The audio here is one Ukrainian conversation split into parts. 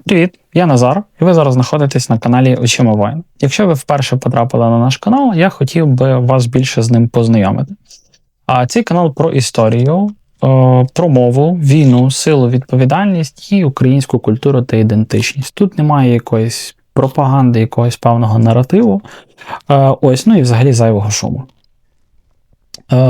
Привіт, я Назар, і ви зараз знаходитесь на каналі Очима Воїна. Якщо ви вперше потрапили на наш канал, я хотів би вас більше з ним познайомити. А цей канал про історію, про мову, війну, силу, відповідальність і українську культуру та ідентичність. Тут немає якоїсь пропаганди, якогось певного наративу, ну і взагалі зайвого шуму.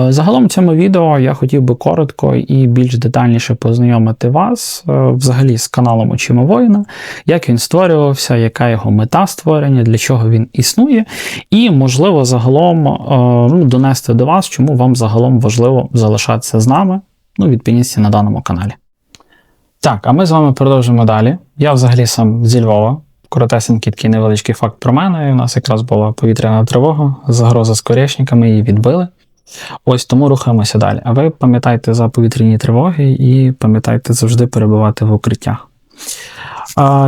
Загалом в цьому відео я хотів би коротко і більш детальніше познайомити вас взагалі з каналом Очима Воїна, як він створювався, яка його мета створення, для чого він існує, і, можливо, загалом донести до вас, чому вам загалом важливо залишатися з нами, відповідності на даному каналі. Так, а ми з вами продовжимо далі. Я взагалі сам зі Львова. Коротесенький такий невеличкий факт про мене. У нас якраз була повітряна тривога, загроза з корєшниками, її відбили. Тому рухаємося далі. А ви пам'ятайте за повітряні тривоги і пам'ятайте завжди перебувати в укриттях.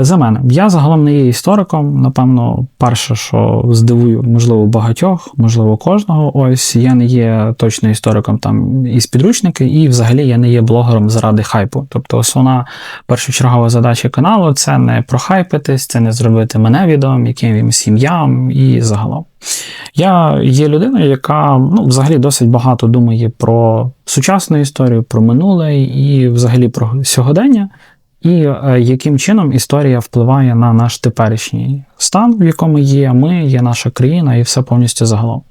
За мене. Я загалом не є істориком. Напевно, перше, що здивую, можливо, багатьох, можливо, кожного. Я не є точно істориком там із підручники, і взагалі я не є блогером заради хайпу. Тобто основна першочергова задача каналу – це не прохайпитись, це не зробити мене відомим, якимось сім'ям і загалом. Я є людиною, яка взагалі досить багато думає про сучасну історію, про минуле і взагалі про сьогодення. І яким чином історія впливає на наш теперішній стан, в якому є ми, є наша країна і все повністю загалом.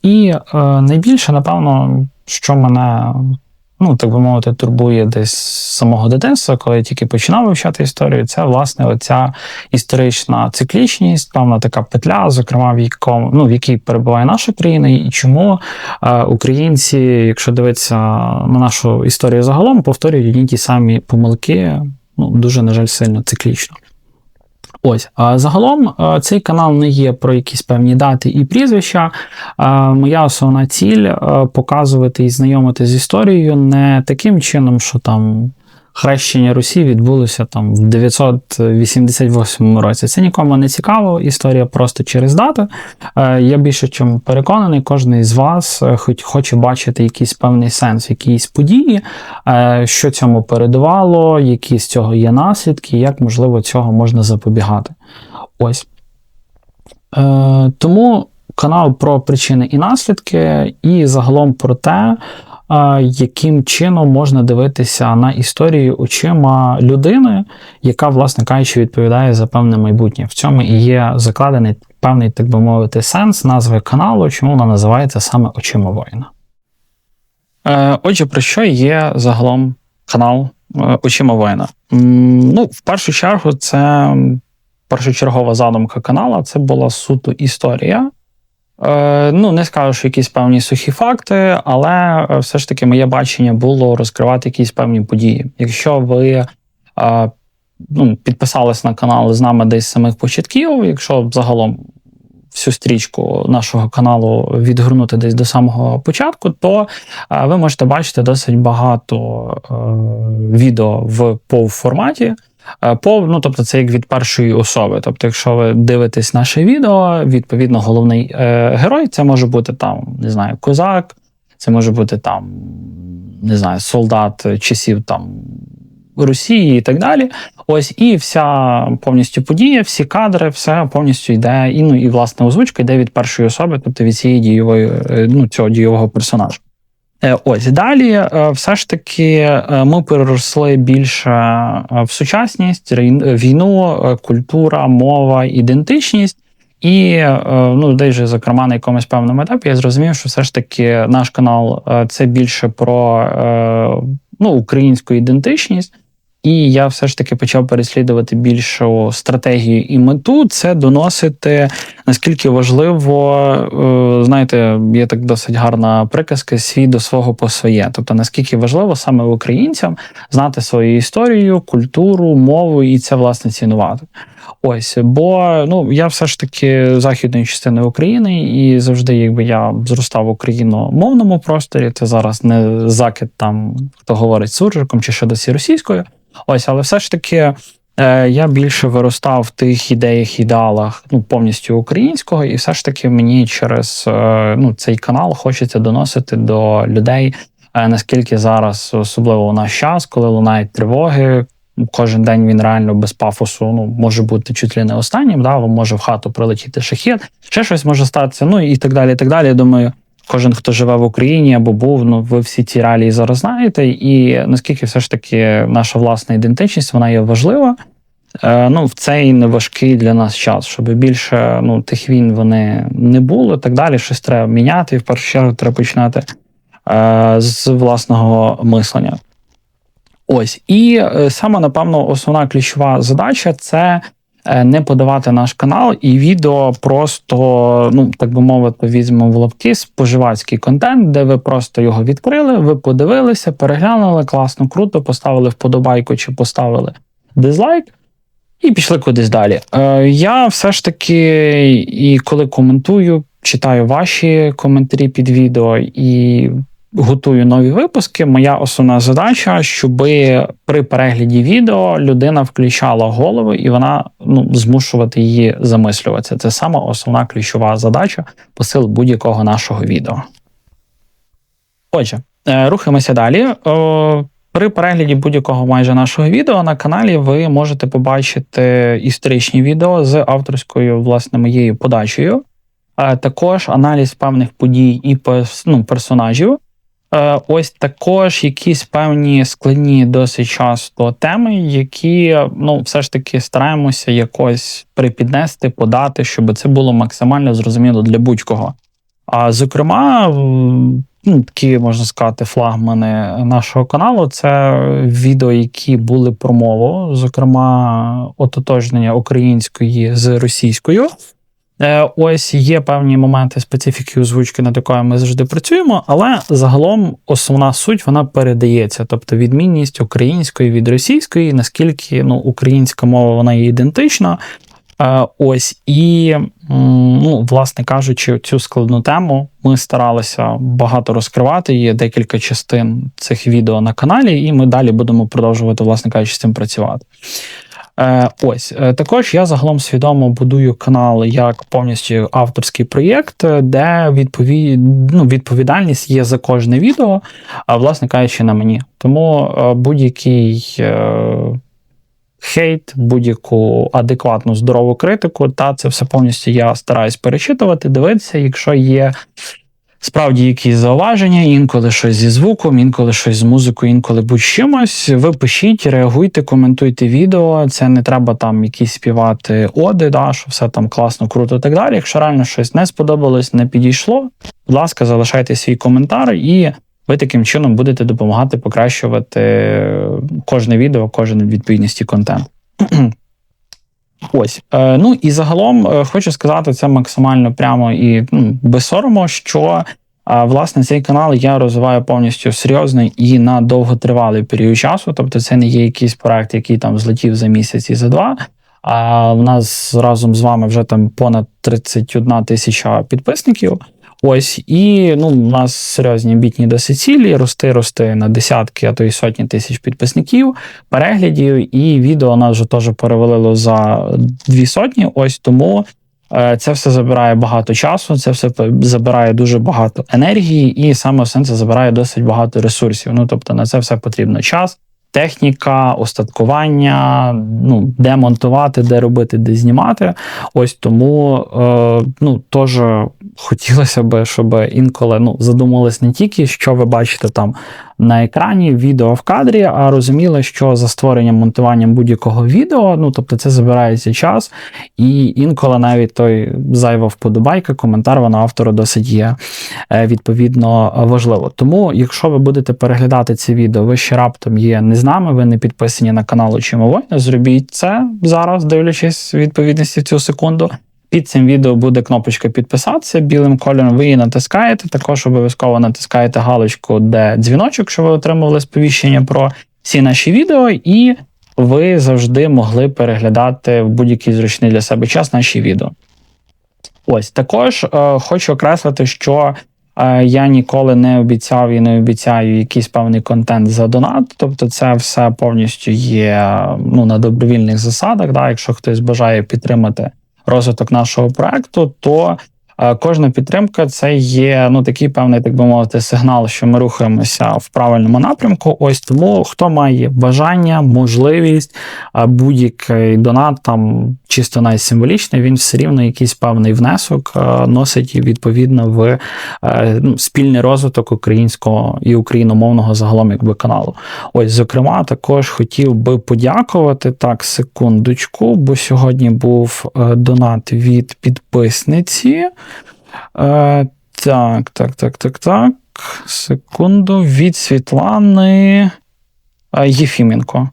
І найбільше, напевно, що мене, так би мовити, турбує десь з самого дитинства, коли я тільки починав вивчати історію, це, власне, оця історична циклічність, певна така петля, зокрема, в якій перебуває наша країна, і чому українці, якщо дивитися на нашу історію загалом, повторюють одні ті самі помилки, дуже, на жаль, сильно циклічно. А загалом цей канал не є про якісь певні дати і прізвища. Моя основна ціль – показувати і знайомити з історією не таким чином, що там хрещення Русі відбулося там в 988 році. Це нікому не цікаво, історія просто через дати. Я більше чим переконаний, кожен із вас хоче бачити якийсь певний сенс, якісь події, що цьому передувало, які з цього є наслідки, як, можливо, цього можна запобігати. Тому канал про причини і наслідки, і загалом про те, яким чином можна дивитися на історію очима людини, яка, власне кажучи, відповідає за певне майбутнє. В цьому і є закладений певний, так би мовити, сенс назви каналу, чому вона називається саме Очима Воїна. Отже, про що є загалом канал Очима Воїна? В першу чергу, це першочергова задумка канала, це була суто історія. Не скажу, що якісь певні сухі факти, але все ж таки моє бачення було розкривати якісь певні події. Якщо ви підписались на канал з нами десь з самих початків, якщо загалом всю стрічку нашого каналу відгорнути десь до самого початку, то ви можете бачити досить багато відео в POV-форматі. Тобто це як від першої особи. Тобто, якщо ви дивитесь наше відео, відповідно, головний герой, це може бути там, не знаю, козак, це може бути там, не знаю, солдат часів там Росії і так далі. І вся повністю подія, всі кадри, все повністю йде, і власне озвучка йде від першої особи, тобто від цієї дієвої, цього дієвого персонажа. Далі все ж таки ми переросли більше в сучасність, війну, культура, мова, ідентичність. І, десь же, зокрема, на якомусь певному етапі я зрозумів, що все ж таки наш канал – це більше про українську ідентичність. І я все ж таки почав переслідувати більшу стратегію і мету – це доносити, наскільки важливо, знаєте, є так досить гарна приказка «свій до свого по своє». Тобто, наскільки важливо саме українцям знати свою історію, культуру, мову і це, власне, цінувати. Бо я все ж таки західної частини України і завжди, я зростав в україномовному просторі, це зараз не закид там, хто говорить суржиком чи ще досі російською. Але все ж таки я більше виростав в тих ідеях, ідеалах повністю українського, і все ж таки мені через цей канал хочеться доносити до людей, наскільки зараз, особливо у наш час, коли лунають тривоги, кожен день він реально без пафосу, може бути чуть ли не останнім, да, може в хату прилетіти шахет, ще щось може статися, і так далі, і так далі. Я думаю, кожен, хто живе в Україні або був, ви всі ці реалії зараз знаєте, і наскільки все ж таки наша власна ідентичність, вона є важлива, в цей неважкий для нас час, щоб більше тих війн вони не було, і так далі, щось треба міняти, і в першу чергу треба починати з власного мислення. Ось. І саме, напевно, основна ключова задача – це не подавати наш канал і відео просто, так би мовити, візьмемо в лапки споживацький контент, де ви просто його відкрили, ви подивилися, переглянули, класно, круто, поставили вподобайку чи поставили дизлайк і пішли кудись далі. Я все ж таки, і коли коментую, читаю ваші коментарі під відео і готую нові випуски, моя основна задача, щоб при перегляді відео людина включала голову і вона змушувати її замислюватися. Це сама основна ключова задача, посил будь-якого нашого відео. Отже, рухаємося далі. При перегляді будь-якого майже нашого відео на каналі ви можете побачити історичні відео з авторською, власне, моєю подачею, також аналіз певних подій і персонажів. Ось також якісь певні складні досить часто теми, які, все ж таки стараємося якось припіднести, подати, щоб це було максимально зрозуміло для будь-кого. Зокрема, такі, можна сказати, флагмани нашого каналу – це відео, які були про мову, зокрема, ототожнення української з російською. Ось є певні моменти специфіки озвучки, над якою ми завжди працюємо, але загалом основна суть, вона передається. Тобто відмінність української від російської, наскільки українська мова, вона є ідентична. Ось, і, власне кажучи, цю складну тему ми старалися багато розкривати, є декілька частин цих відео на каналі, і ми далі будемо продовжувати, власне кажучи, з цим працювати. Ось, також я загалом свідомо будую канал як повністю авторський проєкт, де відповідальність є за кожне відео, власне кажучи, на мені. Тому будь-який хейт, будь-яку адекватну, здорову критику, це все повністю я стараюсь перечитувати, дивитися, якщо є справді якісь зауваження, інколи щось зі звуком, інколи щось з музикою, інколи будь-чимось, ви пишіть, реагуйте, коментуйте відео, це не треба там якісь співати оди, що все там класно, круто і так далі. Якщо реально щось не сподобалось, не підійшло, будь ласка, залишайте свій коментар і ви таким чином будете допомагати покращувати кожне відео, кожен відповідності контент. Ось. І загалом хочу сказати це максимально прямо і без сорому, що власне цей канал я розвиваю повністю серйозно і на довготривалий період часу. Тобто це не є якийсь проект, який там злетів за місяць і за два. А в нас разом з вами вже там понад 31 тисяча підписників. Ось, і у нас серйозні амбітні досить цілі, рости на десятки, а то й сотні тисяч підписників, переглядів, і відео у нас вже теж перевалило за 200, ось тому це все забирає багато часу, це все забирає дуже багато енергії, і саме основне це забирає досить багато ресурсів. Тобто на це все потрібно час, техніка, остаткування, де монтувати, де робити, де знімати. Ось тому теж хотілося б, щоб інколи задумались не тільки, що ви бачите там на екрані, відео в кадрі, а розуміли, що за створенням, монтуванням будь-якого відео, тобто це забирається час, і інколи навіть той зайва вподобайка, коментар, вона автору досить є відповідно важливо. Тому, якщо ви будете переглядати ці відео, ви ще раптом є не з нами, ви не підписані на канал Очима Воїна, зробіть це зараз, дивлячись відповідності в цю секунду. Під цим відео буде кнопочка підписатися, білим кольором ви її натискаєте, також обов'язково натискаєте галочку, де дзвіночок, щоб ви отримували сповіщення про всі наші відео, і ви завжди могли переглядати в будь-який зручний для себе час наші відео. Ось, також хочу окреслити, що я ніколи не обіцяв і не обіцяю якийсь певний контент за донат, тобто це все повністю є на добровільних засадах, якщо хтось бажає підтримати розвиток нашого проекту, то Кожна підтримка – це є, ну, такий певний, так би мовити, сигнал, що ми рухаємося в правильному напрямку. Ось тому, хто має бажання, можливість, будь-який донат, там, чисто навіть символічний, він все рівно якийсь певний внесок носить відповідно в спільний розвиток українського і україномовного загалом якби каналу. Ось, зокрема, також хотів би подякувати, так, секундочку, бо сьогодні був донат від підписниці. Так, секунду, від Світлани Єфіменко.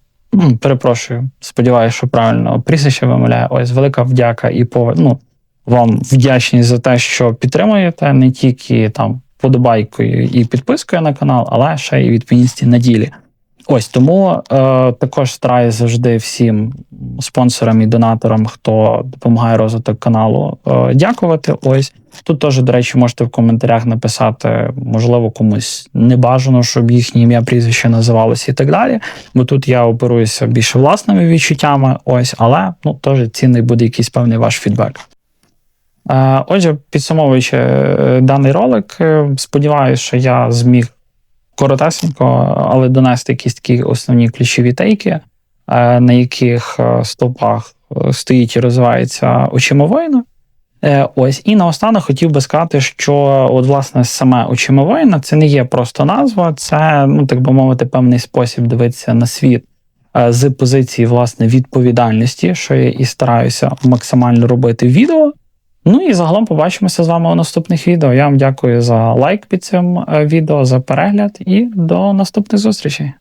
Перепрошую, сподіваюся, що правильно прізвище вимовляю. Ось, велика вдяка і вам вдячність за те, що підтримуєте не тільки там подобайкою і підпискою на канал, але ще й відповідності на ділі. Ось, тому також стараюсь завжди всім спонсорам і донаторам, хто допомагає розвиток каналу, дякувати. Ось, тут теж, до речі, можете в коментарях написати, можливо, комусь не бажано, щоб їхнє ім'я, прізвище називалося і так далі, бо тут я оперуюся більше власними відчуттями, ось, але, теж цінний буде якийсь певний ваш фідбек. Отже, підсумовуючи даний ролик, сподіваюся, що я зміг коротесенько, але донести якісь такі основні ключові тейки, на яких стовпах стоїть і розвивається «Очима воїна». Ось, і наостанок хотів би сказати, що от, власне, саме «Очима воїна» – це не є просто назва, це, так би мовити, певний спосіб дивитися на світ з позиції, власне, відповідальності, що я і стараюся максимально робити в відео. Ну і загалом побачимося з вами у наступних відео. Я вам дякую за лайк під цим відео, за перегляд і до наступних зустрічей.